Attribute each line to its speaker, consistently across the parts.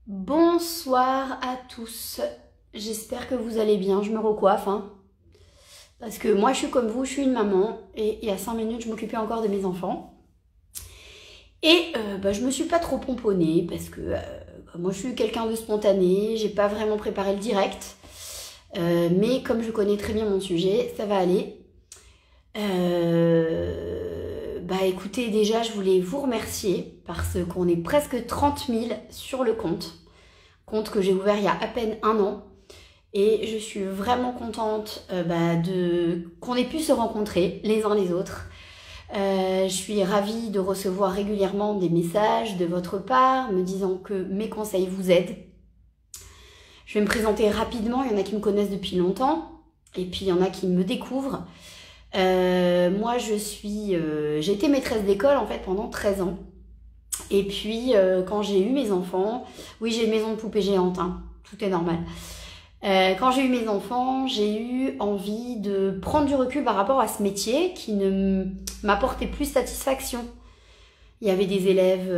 Speaker 1: Bonsoir à tous, j'espère que vous allez bien, je me recoiffe parce que moi je suis comme vous, je suis une maman et il y a 5 minutes je m'occupais encore de mes enfants et je me suis pas trop pomponnée parce que moi je suis quelqu'un de spontané, j'ai pas vraiment préparé le direct, mais comme je connais très bien mon sujet, ça va aller. Écoutez, déjà je voulais vous remercier parce qu'on est presque 30 000 sur le compte que j'ai ouvert il y a à peine 1 an et je suis vraiment contente qu'on ait pu se rencontrer les uns les autres. Je suis ravie de recevoir régulièrement des messages de votre part me disant que mes conseils vous aident. Je vais me présenter rapidement, il y en a qui me connaissent depuis longtemps et puis il y en a qui me découvrent. Moi j'ai été maîtresse d'école en fait pendant 13 ans. Et puis quand j'ai eu mes enfants, oui j'ai une maison de poupées géantes, tout est normal. Quand j'ai eu mes enfants, j'ai eu envie de prendre du recul par rapport à ce métier qui ne m'apportait plus satisfaction. Il y avait des élèves,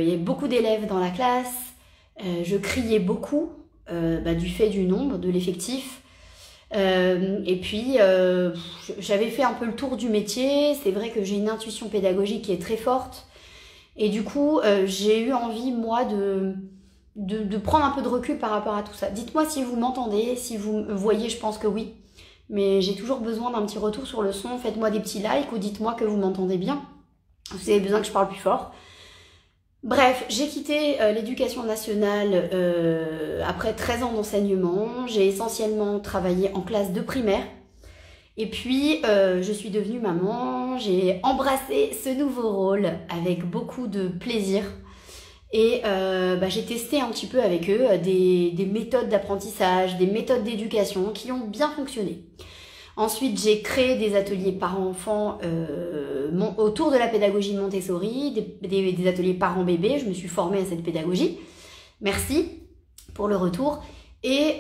Speaker 1: il y avait beaucoup d'élèves dans la classe, je criais beaucoup du fait du nombre, de l'effectif. Et puis j'avais fait un peu le tour du métier, c'est vrai que j'ai une intuition pédagogique qui est très forte et du coup j'ai eu envie moi de prendre un peu de recul par rapport à tout ça. Dites-moi si vous m'entendez, si vous me voyez, je pense que oui, mais j'ai toujours besoin d'un petit retour sur le son, faites-moi des petits likes ou dites-moi que vous m'entendez bien, vous avez besoin que je parle plus fort. Bref, j'ai quitté l'éducation nationale après 13 ans d'enseignement. J'ai essentiellement travaillé en classe de primaire. Et puis, je suis devenue maman. J'ai embrassé ce nouveau rôle avec beaucoup de plaisir. Et j'ai testé un petit peu avec eux des méthodes d'apprentissage, des méthodes d'éducation qui ont bien fonctionné. Ensuite, j'ai créé des ateliers parents-enfants autour de la pédagogie Montessori, des ateliers parents-bébés. Je me suis formée à cette pédagogie. Merci pour le retour. Et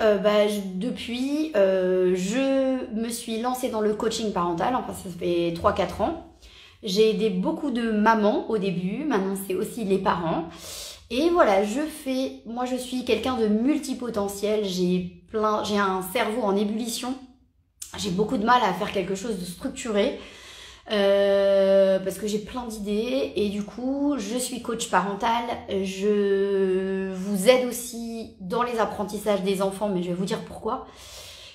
Speaker 1: depuis, je me suis lancée dans le coaching parental. Enfin, ça fait 3-4 ans. J'ai aidé beaucoup de mamans au début. Maintenant, c'est aussi les parents. Et voilà, moi, je suis quelqu'un de multipotentiel. J'ai un cerveau en ébullition. J'ai beaucoup de mal à faire quelque chose de structuré parce que j'ai plein d'idées et du coup, je suis coach parental. Je vous aide aussi dans les apprentissages des enfants, mais je vais vous dire pourquoi.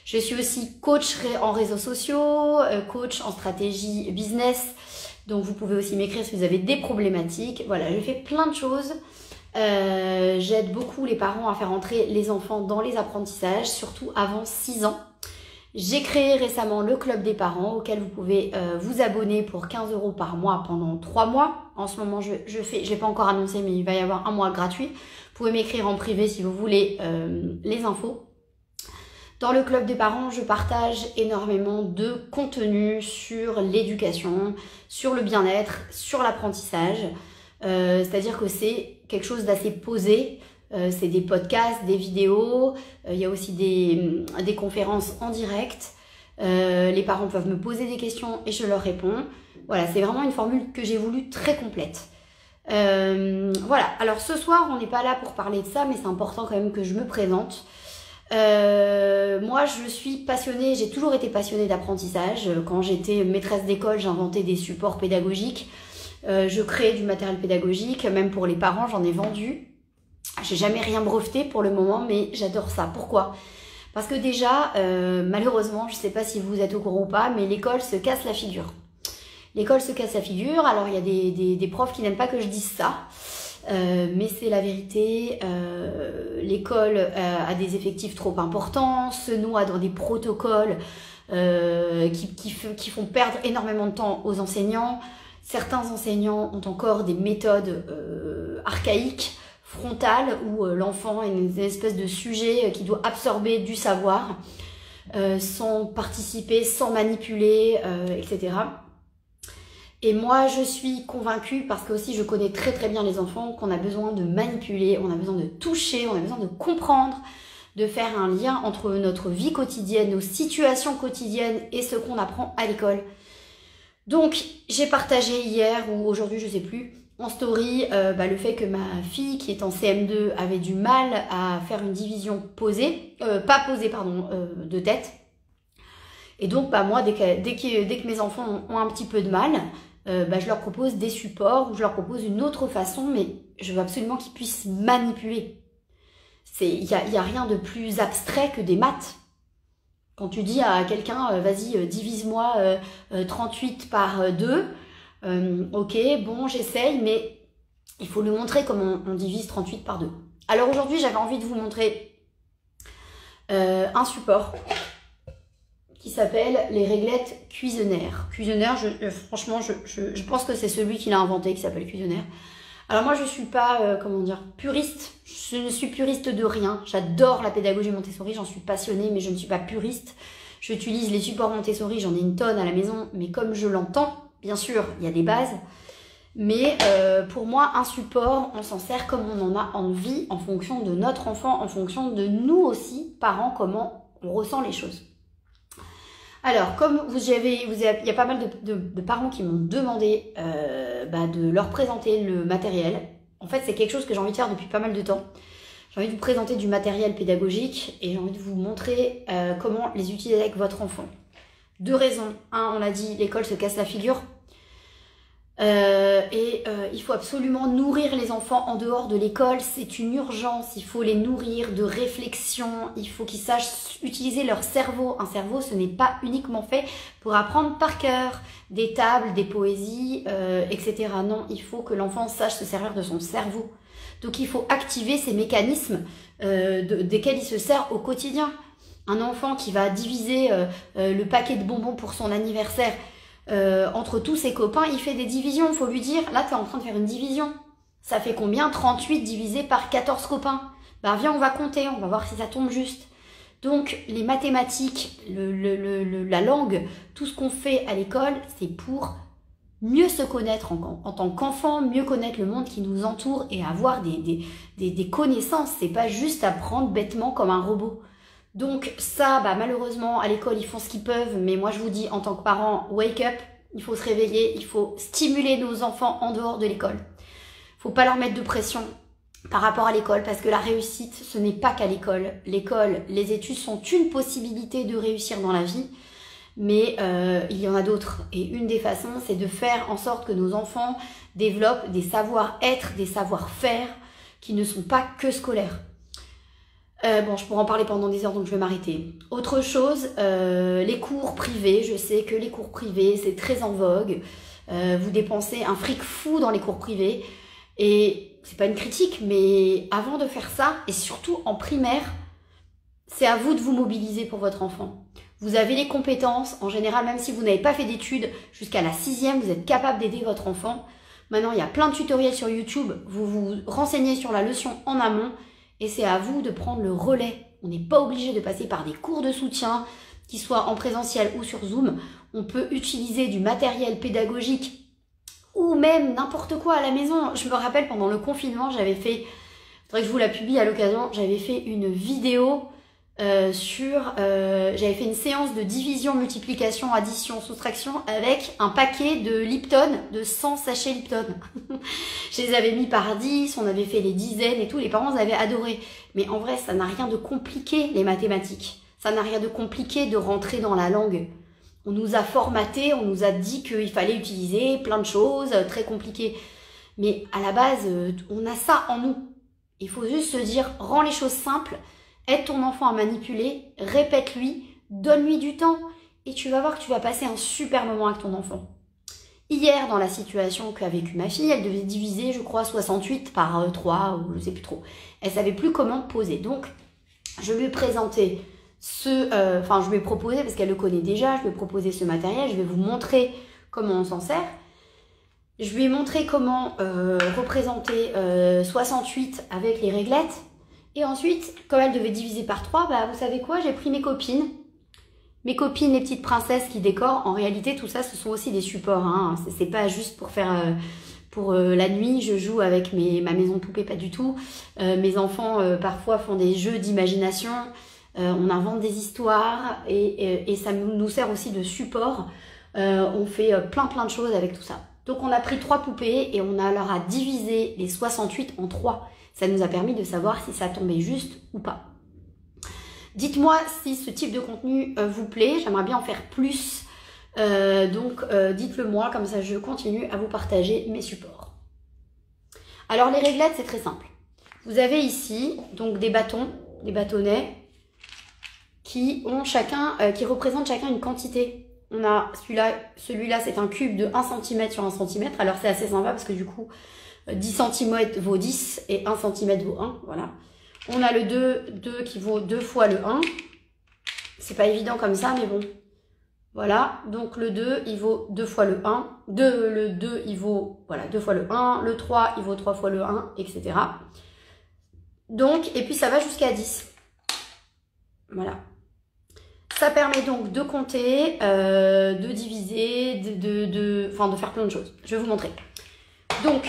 Speaker 1: Je suis aussi coach en réseaux sociaux, coach en stratégie business. Donc, vous pouvez aussi m'écrire si vous avez des problématiques. Voilà, je fais plein de choses. J'aide beaucoup les parents à faire entrer les enfants dans les apprentissages, surtout avant 6 ans. J'ai créé récemment le club des parents auquel vous pouvez vous abonner pour 15 € par mois pendant 3 mois. En ce moment, je l'ai pas encore annoncé, mais il va y avoir un mois gratuit. Vous pouvez m'écrire en privé si vous voulez les infos. Dans le club des parents, je partage énormément de contenu sur l'éducation, sur le bien-être, sur l'apprentissage. C'est-à-dire que c'est quelque chose d'assez posé. C'est des podcasts, des vidéos, il y a aussi des conférences en direct. Les parents peuvent me poser des questions et je leur réponds. Voilà, c'est vraiment une formule que j'ai voulu très complète. Voilà, alors ce soir, on n'est pas là pour parler de ça, mais c'est important quand même que je me présente. Moi, je suis passionnée, j'ai toujours été passionnée d'apprentissage. Quand j'étais maîtresse d'école, j'inventais des supports pédagogiques. Je créais du matériel pédagogique, même pour les parents, j'en ai vendu. J'ai jamais rien breveté pour le moment, mais j'adore ça. Pourquoi? Parce que déjà, malheureusement, je sais pas si vous êtes au courant ou pas, mais l'école se casse la figure. L'école se casse la figure, alors il y a des profs qui n'aiment pas que je dise ça, mais c'est la vérité. L'école a des effectifs trop importants, se noie dans des protocoles qui font perdre énormément de temps aux enseignants. Certains enseignants ont encore des méthodes archaïques, frontale où l'enfant est une espèce de sujet qui doit absorber du savoir sans participer, sans manipuler, etc. Et moi, je suis convaincue, parce que aussi je connais très très bien les enfants, qu'on a besoin de manipuler, on a besoin de toucher, on a besoin de comprendre, de faire un lien entre notre vie quotidienne, nos situations quotidiennes et ce qu'on apprend à l'école. Donc, j'ai partagé hier ou aujourd'hui, je sais plus, en story le fait que ma fille qui est en CM2 avait du mal à faire une division posée, pas posée pardon, de tête. Et donc moi dès que mes enfants ont un petit peu de mal, je leur propose des supports ou je leur propose une autre façon, mais je veux absolument qu'ils puissent manipuler. Il y a rien de plus abstrait que des maths. Quand tu dis à quelqu'un, vas-y, divise-moi 38 par 2, ok, bon, j'essaye, mais il faut lui montrer comment on divise 38 par 2. Alors aujourd'hui, j'avais envie de vous montrer un support qui s'appelle les réglettes Cuisenaire. Cuisenaire, franchement, je pense que c'est celui qui l'a inventé, qui s'appelle Cuisenaire. Alors moi, je ne suis pas, puriste. Je ne suis puriste de rien. J'adore la pédagogie Montessori, j'en suis passionnée, mais je ne suis pas puriste. J'utilise les supports Montessori, j'en ai une tonne à la maison, mais comme je l'entends, bien sûr, il y a des bases. Mais pour moi, un support, on s'en sert comme on en a envie, en fonction de notre enfant, en fonction de nous aussi, parents, comment on ressent les choses. Alors, comme il y a pas mal de parents qui m'ont demandé de leur présenter le matériel. En fait, c'est quelque chose que j'ai envie de faire depuis pas mal de temps. J'ai envie de vous présenter du matériel pédagogique et j'ai envie de vous montrer comment les utiliser avec votre enfant. 2 raisons. Un, on l'a dit, l'école se casse la figure. Il faut absolument nourrir les enfants en dehors de l'école, c'est une urgence, il faut les nourrir de réflexion, il faut qu'ils sachent utiliser leur cerveau. Un cerveau, ce n'est pas uniquement fait pour apprendre par cœur des tables, des poésies, etc. Non, il faut que l'enfant sache se servir de son cerveau. Donc il faut activer ces mécanismes desquels il se sert au quotidien. Un enfant qui va diviser le paquet de bonbons pour son anniversaire, entre tous ses copains, il fait des divisions. Il faut lui dire, là tu es en train de faire une division. Ça fait combien? 38 divisé par 14 copains. Ben viens, on va compter, on va voir si ça tombe juste. Donc les mathématiques, la langue, tout ce qu'on fait à l'école, c'est pour mieux se connaître en tant qu'enfant, mieux connaître le monde qui nous entoure et avoir des connaissances. C'est pas juste apprendre bêtement comme un robot. Donc ça, malheureusement, à l'école, ils font ce qu'ils peuvent, mais moi je vous dis, en tant que parent, wake up, il faut se réveiller, il faut stimuler nos enfants en dehors de l'école. Il faut pas leur mettre de pression par rapport à l'école, parce que la réussite, ce n'est pas qu'à l'école. L'école, les études sont une possibilité de réussir dans la vie, mais il y en a d'autres. Et une des façons, c'est de faire en sorte que nos enfants développent des savoir-être, des savoir-faire qui ne sont pas que scolaires. Je pourrais en parler pendant des heures, donc je vais m'arrêter. Autre chose, les cours privés. Je sais que les cours privés, c'est très en vogue. Vous dépensez un fric fou dans les cours privés. Et c'est pas une critique, mais avant de faire ça, et surtout en primaire, c'est à vous de vous mobiliser pour votre enfant. Vous avez les compétences. En général, même si vous n'avez pas fait d'études, jusqu'à la 6e, vous êtes capable d'aider votre enfant. Maintenant, il y a plein de tutoriels sur YouTube. Vous vous renseignez sur la leçon en amont. Et c'est à vous de prendre le relais. On n'est pas obligé de passer par des cours de soutien, qu'ils soient en présentiel ou sur Zoom. On peut utiliser du matériel pédagogique ou même n'importe quoi à la maison. Je me rappelle, pendant le confinement, j'avais fait, il faudrait que je vous la publie à l'occasion, j'avais fait une vidéo j'avais fait une séance de division, multiplication, addition, soustraction avec un paquet de Lipton, de 100 sachets Lipton. Je les avais mis par 10, on avait fait les dizaines et tout, les parents avaient adoré. Mais en vrai, ça n'a rien de compliqué, les mathématiques. Ça n'a rien de compliqué de rentrer dans la langue. On nous a formaté, on nous a dit qu'il fallait utiliser plein de choses très compliquées. Mais à la base, on a ça en nous. Il faut juste se dire, rends les choses simples, aide ton enfant à manipuler, répète-lui, donne-lui du temps et tu vas voir que tu vas passer un super moment avec ton enfant. Hier, dans la situation qu'a vécue ma fille, elle devait diviser, je crois, 68 par 3 ou je sais plus trop. Elle savait plus comment poser. Donc, je lui ai présenté je lui ai proposé, parce qu'elle le connaît déjà, je lui ai proposé ce matériel, je vais vous montrer comment on s'en sert. Je lui ai montré comment représenter 68 avec les réglettes. Et ensuite, comme elle devait diviser par 3, vous savez quoi? J'ai pris mes copines, les petites princesses qui décorent. En réalité, tout ça, ce sont aussi des supports. Hein. C'est pas juste pour faire pour la nuit. Je joue avec ma maison de poupée, pas du tout. Mes enfants, parfois, font des jeux d'imagination. On invente des histoires et ça nous sert aussi de support. On fait plein de choses avec tout ça. Donc on a pris 3 poupées et leur a divisé les 68 en 3. Ça nous a permis de savoir si ça tombait juste ou pas. Dites-moi si ce type de contenu vous plaît, j'aimerais bien en faire plus. Donc dites-le moi, comme ça je continue à vous partager mes supports. Alors les réglettes, c'est très simple. Vous avez ici donc des bâtons, des bâtonnets qui représentent chacun une quantité. On a celui-là c'est un cube de 1 cm sur 1 cm. Alors c'est assez sympa parce que du coup 10 cm vaut 10 et 1 cm vaut 1. Voilà. On a le 2 qui vaut 2 fois le 1. C'est pas évident comme ça, mais bon. Voilà. Donc le 2, il vaut 2 fois le 1. Le 2, il vaut 2 fois le 1. Le 3, il vaut 3 fois le 1, etc. Donc, et puis ça va jusqu'à 10. Voilà. Ça permet donc de compter, de diviser, de faire plein de choses. Je vais vous montrer. Donc,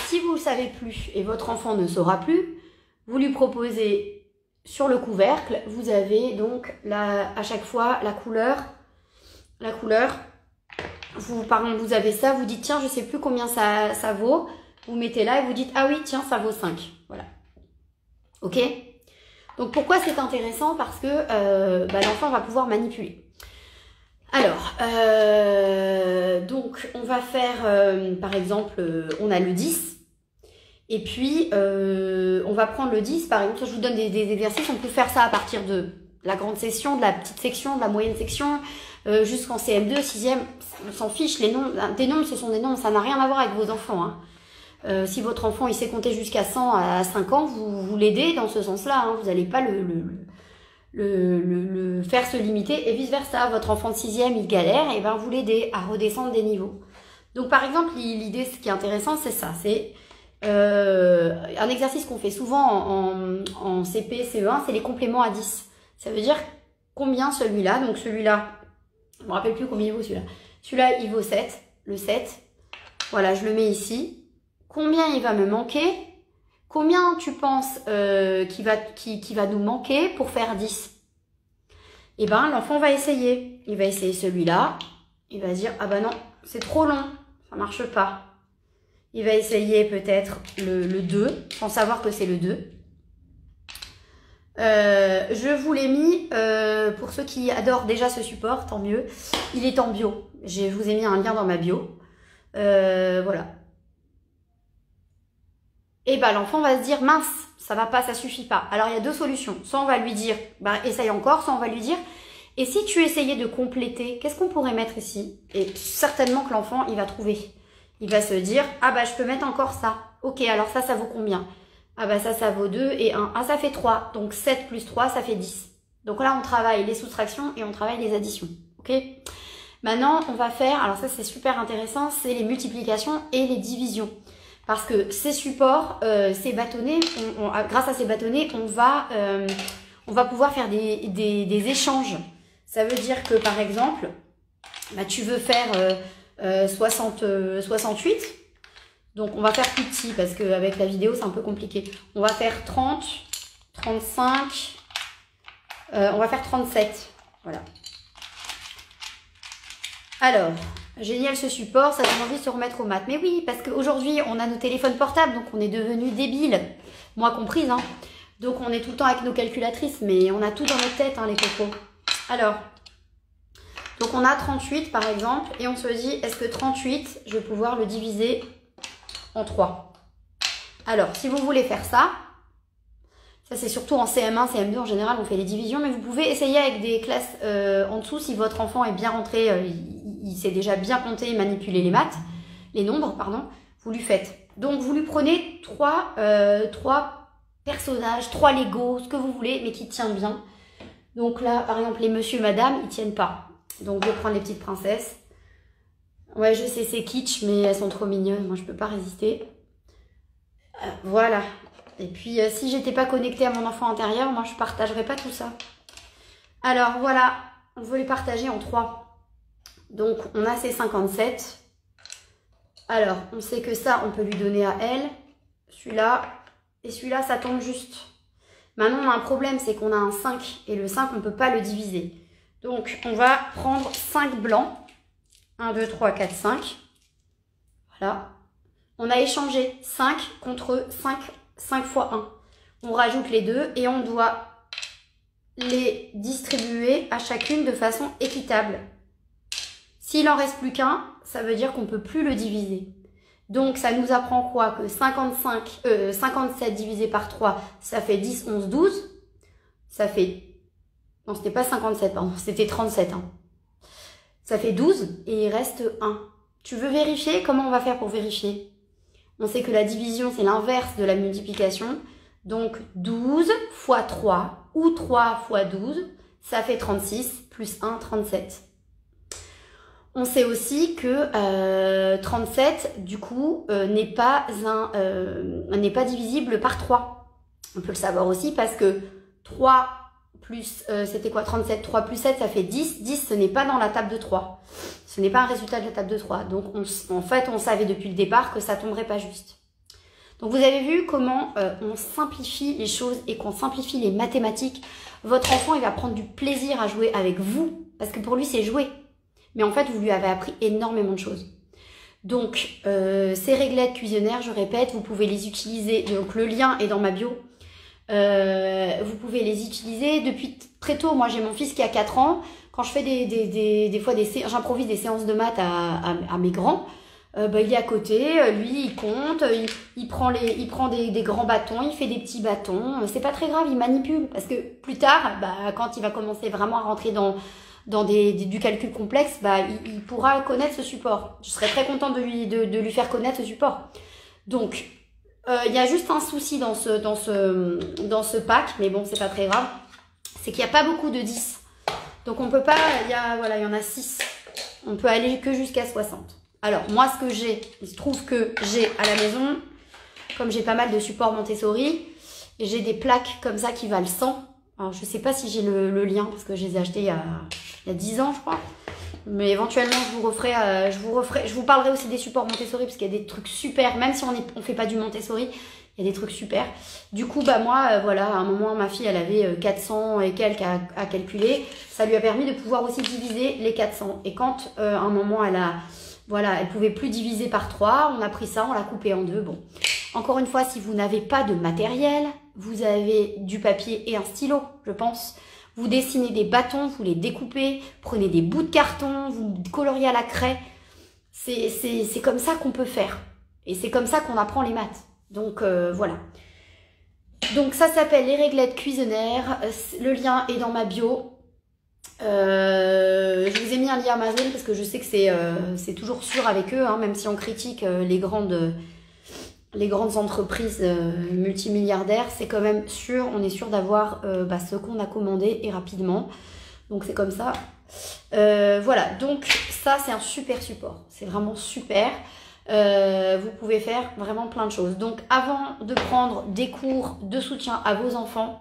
Speaker 1: si vous ne le savez plus et votre enfant ne saura plus, vous lui proposez sur le couvercle, vous avez donc à chaque fois la couleur. Par exemple, vous avez ça, vous dites tiens, je ne sais plus combien ça vaut. Vous mettez là et vous dites ah oui, tiens, ça vaut 5. Voilà. Ok? Donc pourquoi c'est intéressant? Parce que l'enfant va pouvoir manipuler. Alors, donc on va faire, par exemple, on a le 10. Et puis, on va prendre le 10, par exemple, je vous donne des exercices, on peut faire ça à partir de la grande section, de la petite section, de la moyenne section, jusqu'en CM2, 6e, on s'en fiche, les nombres, des nombres ce sont des nombres, ça n'a rien à voir avec vos enfants. Hein. Si votre enfant il sait compter jusqu'à 100 à 5 ans, vous l'aidez dans ce sens-là, hein, vous n'allez pas le faire se limiter et vice-versa. Votre enfant de 6e, il galère, et ben vous l'aidez à redescendre des niveaux. Donc par exemple, l'idée, ce qui est intéressant, c'est ça, c'est un exercice qu'on fait souvent en CP, CE1, c'est les compléments à 10. Ça veut dire combien celui-là, donc celui-là, je ne me rappelle plus combien il vaut celui-là. Celui-là, il vaut 7, le 7. Voilà, je le mets ici. Combien il va me manquer? Combien tu penses qui va nous manquer pour faire 10? Eh ben, l'enfant va essayer. Il va essayer celui-là. Il va dire, ah ben non, c'est trop long, ça marche pas. Il va essayer peut-être le 2, sans savoir que c'est le 2. Je vous l'ai mis, pour ceux qui adorent déjà ce support, tant mieux. Il est en bio. Je vous ai mis un lien dans ma bio. Voilà. Et ben l'enfant va se dire, mince, ça va pas, ça suffit pas. Alors il y a 2 solutions. Soit on va lui dire, essaye encore, soit on va lui dire, et si tu essayais de compléter, qu'est-ce qu'on pourrait mettre ici? Et certainement que l'enfant, il va trouver. Il va se dire, ah bah je peux mettre encore ça. Ok, alors ça vaut combien? Ah bah ça vaut 2 et 1. Ah ça fait 3. Donc 7 plus 3, ça fait 10. Donc là, on travaille les soustractions et on travaille les additions. Ok? Maintenant, on va faire, alors ça c'est super intéressant, c'est les multiplications et les divisions. Parce que ces supports, ces bâtonnets, grâce à ces bâtonnets, on va pouvoir faire des échanges. Ça veut dire que par exemple, tu veux faire 68. Donc on va faire plus petit parce qu'avec la vidéo c'est un peu compliqué. On va faire 30, 35, on va faire 37. Voilà. Alors, génial ce support, ça donne envie de se remettre aux maths. Mais oui, parce qu'aujourd'hui on a nos téléphones portables, donc on est devenus débiles, moi comprise. Hein. Donc on est tout le temps avec nos calculatrices, mais on a tout dans notre tête, hein, les cocos. Alors, donc on a 38 par exemple, et on se dit, est-ce que 38, je vais pouvoir le diviser en 3? Alors, si vous voulez faire ça c'est surtout en CM1, CM2 en général, on fait les divisions, mais vous pouvez essayer avec des classes en dessous si votre enfant est bien rentré, il sait déjà bien compter et manipuler les maths, les nombres, pardon, vous lui faites. Donc vous lui prenez 3 personnages, 3 Lego, ce que vous voulez, mais qui tient bien. Donc là, par exemple, les monsieur, madame, ils tiennent pas. Donc je vais prendre les petites princesses. Ouais, je sais, c'est kitsch, mais elles sont trop mignonnes. Moi, je peux pas résister. Voilà. Et puis, si j'étais pas connectée à mon enfant intérieur, moi, je partagerais pas tout ça. Alors, voilà. On veut les partager en 3. Donc, on a ces 57. Alors, on sait que ça, on peut lui donner à elle. Celui-là. Et celui-là, ça tombe juste. Maintenant, on a un problème, c'est qu'on a un 5. Et le 5, on ne peut pas le diviser. Donc, on va prendre 5 blancs. 1, 2, 3, 4, 5. Voilà. On a échangé 5 contre 5 fois 1. On rajoute les deux et on doit les distribuer à chacune de façon équitable. S'il en reste plus qu'un, ça veut dire qu'on ne peut plus le diviser. Donc, ça nous apprend quoi? Que 57 divisé par 3, ça fait 10, 11, 12. Ça fait... Non, c'était pas 57, pardon, c'était 37. Hein. Ça fait 12 et il reste 1. Tu veux vérifier? Comment on va faire pour vérifier? On sait que la division, c'est l'inverse de la multiplication. Donc, 12 fois 3 ou 3 fois 12, ça fait 36 plus 1, 37. On sait aussi que 37, du coup, n'est pas divisible par 3. On peut le savoir aussi parce que 3 plus, c'était quoi 37? 3 plus 7, ça fait 10. 10, ce n'est pas dans la table de 3. Ce n'est pas un résultat de la table de 3. Donc, en fait, on savait depuis le départ que ça ne tomberait pas juste. Donc, vous avez vu comment on simplifie les choses et qu'on simplifie les mathématiques. Votre enfant, il va prendre du plaisir à jouer avec vous parce que pour lui, c'est jouer. Mais en fait, vous lui avez appris énormément de choses. Donc, ces réglettes cuisinières, je répète, vous pouvez les utiliser. Donc, le lien est dans ma bio. Vous pouvez les utiliser depuis très tôt. Moi, j'ai mon fils qui a 4 ans. Quand je fais des fois j'improvise des séances de maths à mes grands, il est à côté, lui, il compte, il prend des grands bâtons, il fait des petits bâtons. C'est pas très grave, il manipule. Parce que plus tard, quand il va commencer vraiment à rentrer dans du calcul complexe, il pourra connaître ce support. Je serais très contente de lui faire connaître ce support. Donc, il y a juste un souci dans ce pack, mais bon, c'est pas très grave. C'est qu'il n'y a pas beaucoup de 10. Donc, on peut pas, il y en a 6. On peut aller que jusqu'à 60. Alors, moi, ce que j'ai, il se trouve que j'ai à la maison, comme j'ai pas mal de supports Montessori, j'ai des plaques comme ça qui valent 100. Alors, je sais pas si j'ai le lien, parce que je les ai achetés il y a 10 ans, je crois. Mais éventuellement, je vous parlerai aussi des supports Montessori, parce qu'il y a des trucs super, même si on fait pas du Montessori, il y a des trucs super. Du coup, moi, voilà, à un moment, ma fille, elle avait 400 et quelques à calculer. Ça lui a permis de pouvoir aussi diviser les 400. Et quand, à un moment, elle pouvait plus diviser par 3, on a pris ça, on l'a coupé en deux. Bon, encore une fois, si vous n'avez pas de matériel, vous avez du papier et un stylo, je pense. Vous dessinez des bâtons, vous les découpez, prenez des bouts de carton, vous coloriez à la craie. C'est comme ça qu'on peut faire. Et c'est comme ça qu'on apprend les maths. Donc, voilà. Donc, ça s'appelle les réglettes cuisinières. Le lien est dans ma bio. Je vous ai mis un lien Amazon parce que je sais que c'est toujours sûr avec eux, hein, même si on critique les grandes entreprises multimilliardaires, c'est quand même sûr, on est sûr d'avoir ce qu'on a commandé et rapidement. Donc c'est comme ça. Voilà, donc ça c'est un super support, c'est vraiment super. Vous pouvez faire vraiment plein de choses. Donc avant de prendre des cours de soutien à vos enfants,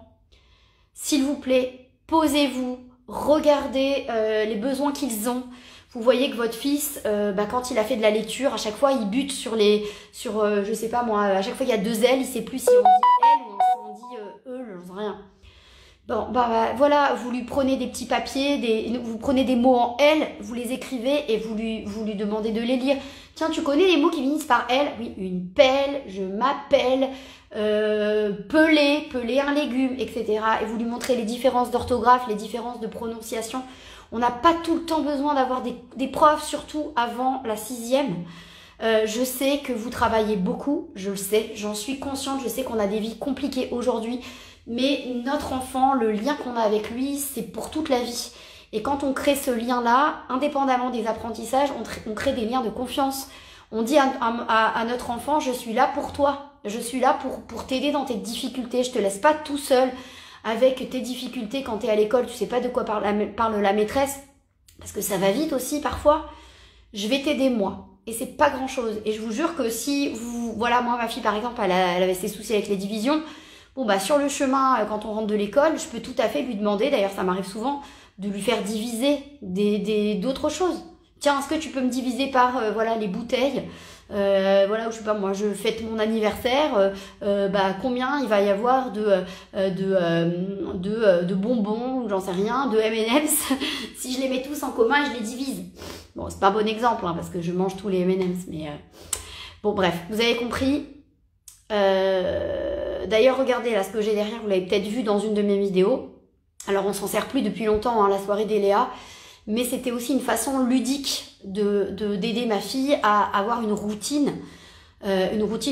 Speaker 1: s'il vous plaît, posez-vous, regardez les besoins qu'ils ont. Vous voyez que votre fils, quand il a fait de la lecture, à chaque fois, il bute je sais pas moi, à chaque fois il y a 2 L, il sait plus si on dit L ou si on dit E, j'en sais rien. Bon, voilà, vous lui prenez des petits papiers, vous prenez des mots en L, vous les écrivez et vous lui demandez de les lire. Tiens, tu connais les mots qui finissent par L? Oui, une pelle, je m'appelle, peler un légume, etc. Et vous lui montrez les différences d'orthographe, les différences de prononciation. On n'a pas tout le temps besoin d'avoir des profs, surtout avant la 6e. Je sais que vous travaillez beaucoup, je le sais, j'en suis consciente, je sais qu'on a des vies compliquées aujourd'hui, mais notre enfant, le lien qu'on a avec lui, c'est pour toute la vie. Et quand on crée ce lien-là, indépendamment des apprentissages, on crée des liens de confiance. On dit à notre enfant, je suis là pour toi, je suis là pour t'aider dans tes difficultés, je te laisse pas tout seul avec tes difficultés quand tu es à l'école, tu sais pas de quoi parle la maîtresse, parce que ça va vite aussi parfois. Je vais t'aider moi. Et c'est pas grand chose. Et je vous jure que si moi ma fille par exemple, elle avait ses soucis avec les divisions. Bon sur le chemin, quand on rentre de l'école, je peux tout à fait lui demander, d'ailleurs ça m'arrive souvent, de lui faire diviser d'autres choses. Tiens, est-ce que tu peux me diviser par les bouteilles? Je sais pas moi, je fête mon anniversaire, combien il va y avoir de bonbons ou j'en sais rien, de M&M's si je les mets tous en commun et je les divise. Bon, c'est pas un bon exemple parce que je mange tous les M&M's, mais Bon bref, vous avez compris. D'ailleurs, regardez là ce que j'ai derrière, vous l'avez peut-être vu dans une de mes vidéos. Alors on s'en sert plus depuis longtemps, hein, la soirée d'Eléa, mais c'était aussi une façon ludique d'aider ma fille à avoir une routine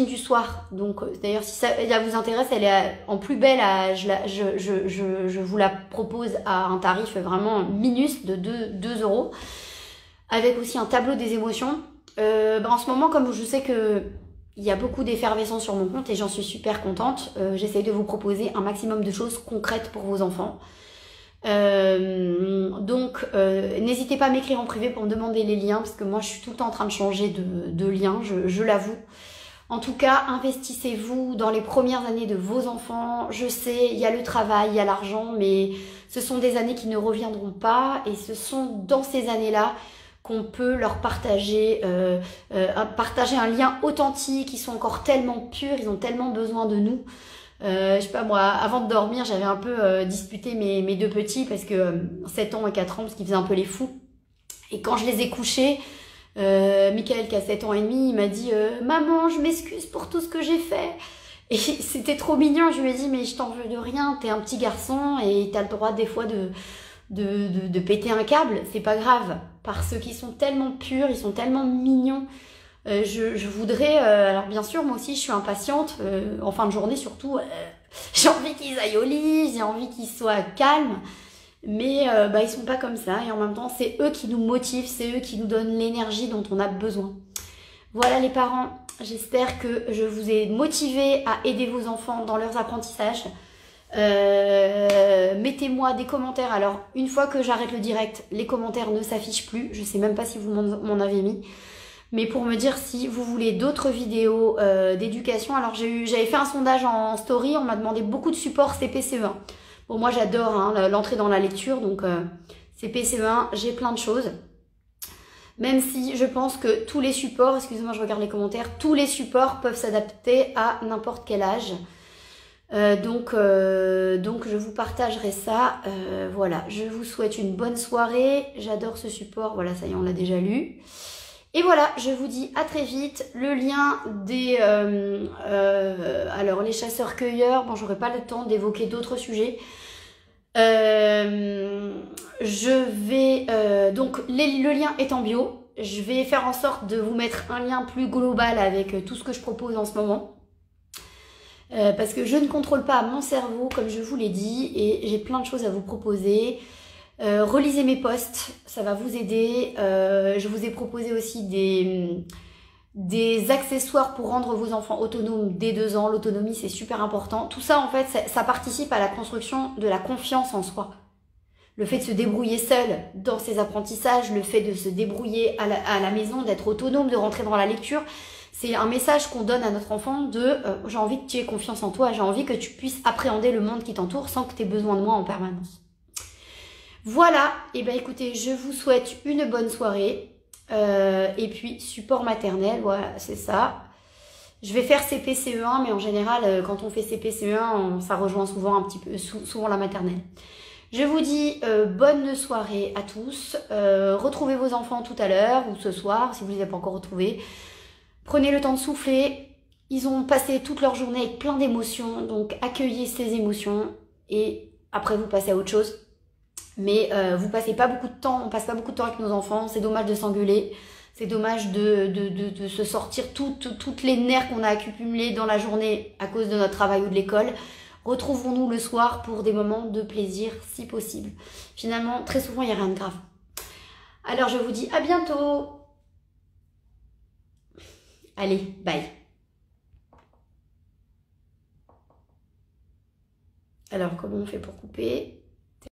Speaker 1: du soir. Donc d'ailleurs si ça vous intéresse, elle est en plus belle, je vous la propose à un tarif vraiment minus de 2 €, avec aussi un tableau des émotions. En ce moment, comme je sais que il y a beaucoup d'effervescence sur mon compte et j'en suis super contente, j'essaye de vous proposer un maximum de choses concrètes pour vos enfants. N'hésitez pas à m'écrire en privé pour me demander les liens, parce que moi je suis tout le temps en train de changer de liens, je l'avoue. En tout cas, investissez-vous dans les premières années de vos enfants. Je sais, il y a le travail, il y a l'argent, mais ce sont des années qui ne reviendront pas, et ce sont dans ces années-là qu'on peut leur partager un lien authentique. Ils sont encore tellement purs, ils ont tellement besoin de nous. Je sais pas moi, avant de dormir, j'avais un peu disputé mes 2 petits, parce que 7 ans et 4 ans, parce qu'ils faisaient un peu les fous. Et quand je les ai couchés, Michael qui a 7 ans et demi, il m'a dit maman, je m'excuse pour tout ce que j'ai fait. Et c'était trop mignon. Je lui ai dit mais je t'en veux de rien, t'es un petit garçon et t'as le droit des fois de péter un câble, c'est pas grave, parce qu'ils sont tellement purs, ils sont tellement mignons. Je voudrais, alors bien sûr moi aussi je suis impatiente, en fin de journée surtout, j'ai envie qu'ils aillent au lit, j'ai envie qu'ils soient calmes, mais ils sont pas comme ça, et en même temps c'est eux qui nous motivent, c'est eux qui nous donnent l'énergie dont on a besoin. Voilà les parents, j'espère que je vous ai motivé à aider vos enfants dans leurs apprentissages. Mettez-moi des commentaires. Alors une fois que j'arrête le direct, les commentaires ne s'affichent plus, je sais même pas si vous m'en avez mis, mais pour me dire si vous voulez d'autres vidéos d'éducation. Alors j'avais fait un sondage en story, on m'a demandé beaucoup de supports CP-CE1. Bon moi j'adore hein, l'entrée dans la lecture, donc CP-CE1, j'ai plein de choses. Même si je pense que tous les supports, excusez-moi je regarde les commentaires, tous les supports peuvent s'adapter à n'importe quel âge. Donc je vous partagerai ça. Voilà, je vous souhaite une bonne soirée. J'adore ce support, voilà, ça y est, on l'a déjà lu. Et voilà, je vous dis à très vite. Le lien des... alors, les chasseurs-cueilleurs, bon, j'aurai pas le temps d'évoquer d'autres sujets. Donc, le lien est en bio. Je vais faire en sorte de vous mettre un lien plus global avec tout ce que je propose en ce moment. Parce que je ne contrôle pas mon cerveau, comme je vous l'ai dit, et j'ai plein de choses à vous proposer. Relisez mes posts, ça va vous aider. Je vous ai proposé aussi des accessoires pour rendre vos enfants autonomes dès 2 ans. L'autonomie, c'est super important. Tout ça, en fait, ça participe à la construction de la confiance en soi. Le fait de se débrouiller seul dans ses apprentissages, le fait de se débrouiller à la maison, d'être autonome, de rentrer dans la lecture, c'est un message qu'on donne à notre enfant de j'ai envie que tu aies confiance en toi, j'ai envie que tu puisses appréhender le monde qui t'entoure sans que tu aies besoin de moi en permanence. Voilà, et ben écoutez, je vous souhaite une bonne soirée. Et puis support maternel, voilà, c'est ça. Je vais faire CP-CE1, mais en général, quand on fait CP-CE1, ça rejoint souvent un petit peu, souvent la maternelle. Je vous dis bonne soirée à tous. Retrouvez vos enfants tout à l'heure ou ce soir, si vous ne les avez pas encore retrouvés. Prenez le temps de souffler. Ils ont passé toute leur journée avec plein d'émotions, donc accueillez ces émotions et après vous passez à autre chose. Mais vous passez pas beaucoup de temps, on passe pas beaucoup de temps avec nos enfants, c'est dommage de s'engueuler, c'est dommage de se sortir toutes les nerfs qu'on a accumulés dans la journée à cause de notre travail ou de l'école. Retrouvons-nous le soir pour des moments de plaisir si possible. Finalement, très souvent, il n'y a rien de grave. Alors, je vous dis à bientôt. Allez, bye. Alors, comment on fait pour couper ?